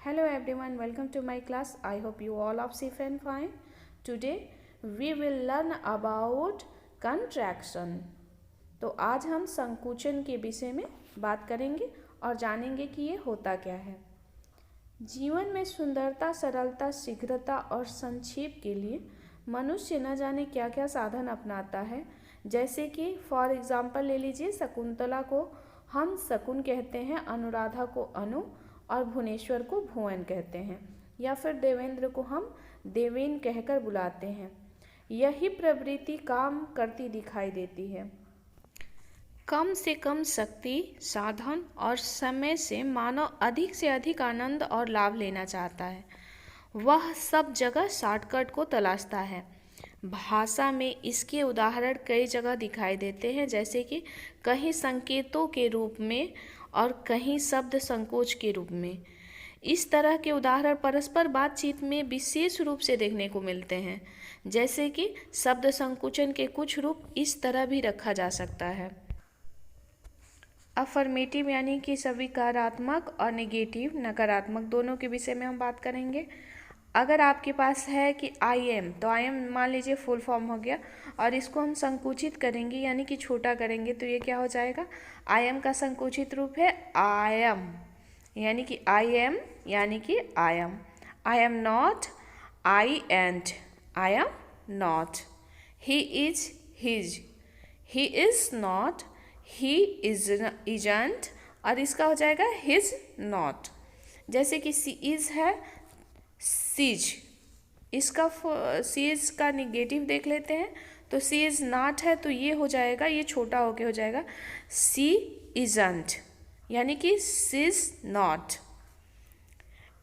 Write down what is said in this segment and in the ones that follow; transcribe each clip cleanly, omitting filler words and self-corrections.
Hello everyone, welcome to my class. I hope you all are safe and fine. Today we will learn about contraction. तो आज हम संकुचन के विषय में बात करेंगे और जानेंगे कि ये होता क्या है। जीवन में सुंदरता, सरलता, शीघ्रता और संक्षेप के लिए मनुष्य न जाने क्या क्या साधन अपनाता है। जैसे कि फॉर एग्जाम्पल ले लीजिए, शकुंतला को हम शकुन कहते हैं, अनुराधा को अनु और भुवनेश्वर को भुवन कहते हैं, या फिर देवेंद्र को हम देवेन कहकर बुलाते हैं। यही प्रवृत्ति काम करती दिखाई देती है। कम से कम शक्ति, साधन और समय से मानव अधिक से अधिक आनंद और लाभ लेना चाहता है। वह सब जगह शॉर्टकट को तलाशता है। भाषा में इसके उदाहरण कई जगह दिखाई देते हैं, जैसे कि कहीं संकेतों के रूप में और कहीं शब्द संकोच के रूप में। इस तरह के उदाहरण परस्पर बातचीत में विशेष रूप से देखने को मिलते हैं, जैसे कि शब्द संकुचन के कुछ रूप इस तरह भी रखा जा सकता है। अफर्मेटिव यानी कि स्वीकारात्मक और नेगेटिव नकारात्मक दोनों के विषय में हम बात करेंगे। अगर आपके पास है कि आई एम, तो आई एम मान लीजिए फुल फॉर्म हो गया और इसको हम संकुचित करेंगे यानी कि छोटा करेंगे, तो ये क्या हो जाएगा। आई एम का संकुचित रूप है आई एम, यानी कि आई एम यानी कि I am. I am not, I ant, I am not. He is, his, he is not, he isn't, और इसका हो जाएगा हिज नॉट। जैसे कि सी इज है, सीज, इसका सीज का निगेटिव देख लेते हैं, तो सी इज नॉट है तो ये हो जाएगा, ये छोटा होके हो जाएगा सी इजंट, यानी कि सीज नॉट।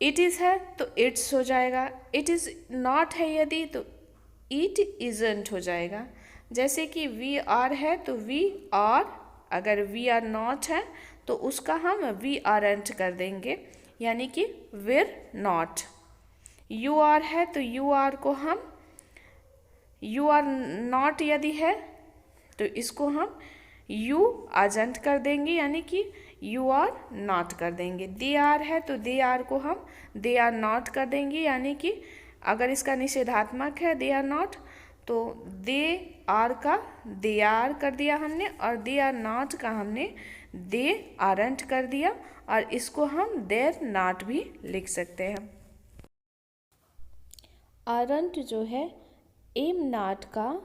इट इज है तो इट्स हो जाएगा। इट इज नॉट है यदि तो इट इजंट हो जाएगा। जैसे कि वी आर है तो वी आर, अगर वी आर नॉट है तो उसका हम वी आरंट कर देंगे, यानी कि विर नॉट। यू आर है तो यू आर को हम यू आर नॉट यदि है तो इसको हम यू आजंट कर देंगे, यानी कि यू आर नॉट कर देंगे। दे आर है तो दे आर को हम दे आर नॉट कर देंगे, यानी कि अगर इसका निषेधात्मक है दे आर नॉट तो दे आर का दे आर कर दिया हमने, और दे आर नॉट का हमने दे आरंट कर दिया, और इसको हम देर नॉट भी लिख सकते हैं। आरंट जो है एम नॉट का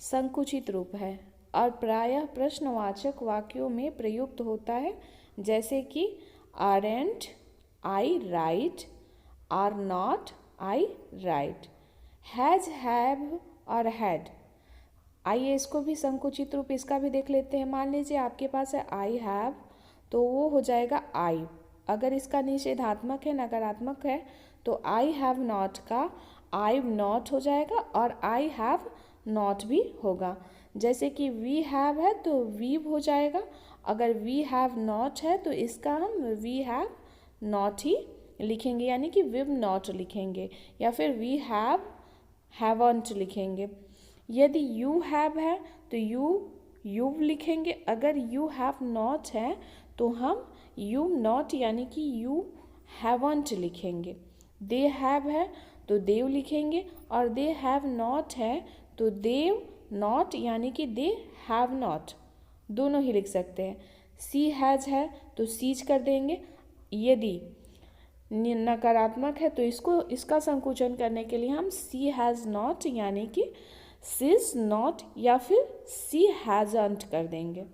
संकुचित रूप है और प्रायः प्रश्नवाचक वाक्यों में प्रयुक्त होता है, जैसे कि aren't I right, are not I right, has have और हैड। आइए इसको भी संकुचित रूप इसका भी देख लेते हैं। मान लीजिए आपके पास है आई हैव, तो वो हो जाएगा आई। अगर इसका निषेधात्मक है, नकारात्मक है, तो आई हैव नॉट का आई नॉट हो जाएगा और आई हैव नॉट भी होगा। जैसे कि वी हैव है तो वी हो जाएगा। अगर वी हैव नॉट है तो इसका हम वी हैव नॉट ही लिखेंगे, यानी कि विव नॉट लिखेंगे, या फिर वी हैवंट लिखेंगे। यदि यू हैव है तो यू लिखेंगे। अगर यू हैव नॉट है तो हम यू नॉट यानी कि यू हैवंट लिखेंगे। दे हैव है तो देव लिखेंगे, और दे हैव नॉट है तो देव नॉट यानी कि दे हैव नॉट, दोनों ही लिख सकते हैं। सी हैज है तो सीज कर देंगे। यदि नकारात्मक है तो इसका संकुचन करने के लिए हम सी हैज़ नॉट यानी कि सीज नॉट, या फिर सी हैजंट कर देंगे।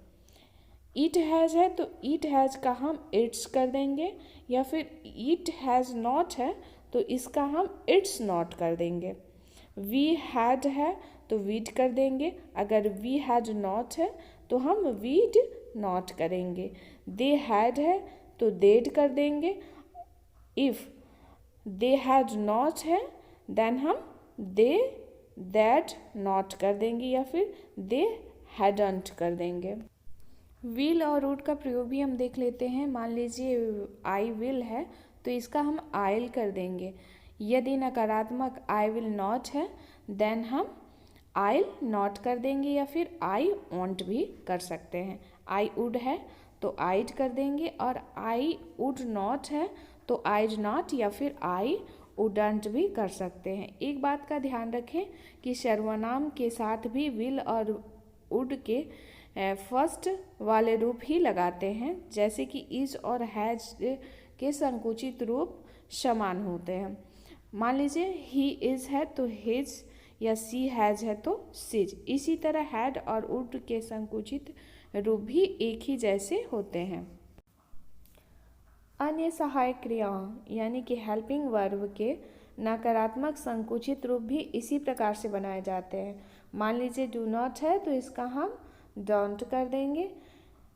इट हैज़ है तो इट हैज़ का हम इट्स कर देंगे, या फिर इट हैज़ नॉट है तो इसका हम इट्स नॉट कर देंगे। वी हैड है तो वीड कर देंगे। अगर वी हैड नॉट है तो हम वीड नॉट करेंगे। दे हैड है तो देड कर देंगे। इफ़ दे हैड नॉट है देन हम दे दैट नॉट कर देंगे, या फिर दे हैडंट कर देंगे। विल और वुड का प्रयोग भी हम देख लेते हैं। मान लीजिए आई विल है तो इसका हम आइल कर देंगे। यदि नकारात्मक आई विल नॉट है देन हम आइल नॉट कर देंगे, या फिर आई वॉन्ट भी कर सकते हैं। आई वुड है तो आइड कर देंगे, और आई वुड नॉट है तो आइज नॉट या फिर आई वुडंट भी कर सकते हैं। एक बात का ध्यान रखें कि सर्वनाम के साथ भी विल और वुड के फर्स्ट वाले रूप ही लगाते हैं, जैसे कि इज और हैज के संकुचित रूप समान होते हैं। मान लीजिए ही इज है तो हिज, या सी हैज है तो सिज। इसी तरह हैड और वुड के संकुचित रूप भी एक ही जैसे होते हैं। अन्य सहायक क्रियाओं यानी कि हेल्पिंग वर्ब के नकारात्मक संकुचित रूप भी इसी प्रकार से बनाए जाते हैं। मान लीजिए डू नॉट है तो इसका हम डोंट कर देंगे।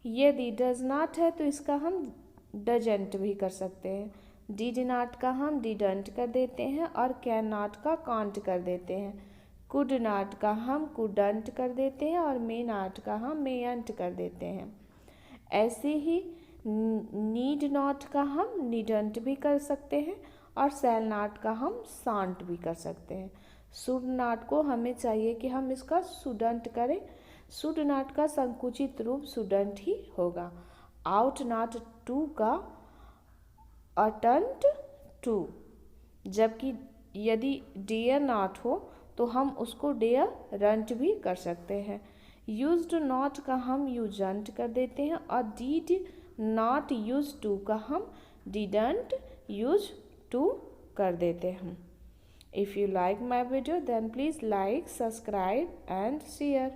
यदि डज नॉट है तो इसका हम डजेंट भी कर सकते हैं। डिड नॉट का हम डिडंट कर देते हैं और कैन नॉट का कांट कर देते हैं। कुड नॉट का हम कुडंट कर देते हैं और मे नॉट का हम मेयंट कर देते हैं। ऐसे ही नीड नॉट का हम नीडंट भी कर सकते हैं और शैल नॉट का हम शांट भी कर सकते हैं। शुड नॉट को हमें चाहिए कि हम इसका शुडंट करें। शुड नॉट का संकुचित रूप शुडंट ही होगा। आउट नॉट टू का अटंट टू, जबकि यदि डेयर नॉट हो तो हम उसको डेयर रंट भी कर सकते हैं। यूज्ड नॉट का हम यूजंट कर देते हैं और डीड नॉट यूज टू का हम डिडंट यूज टू कर देते हैं। If you like my video then please like, subscribe and share.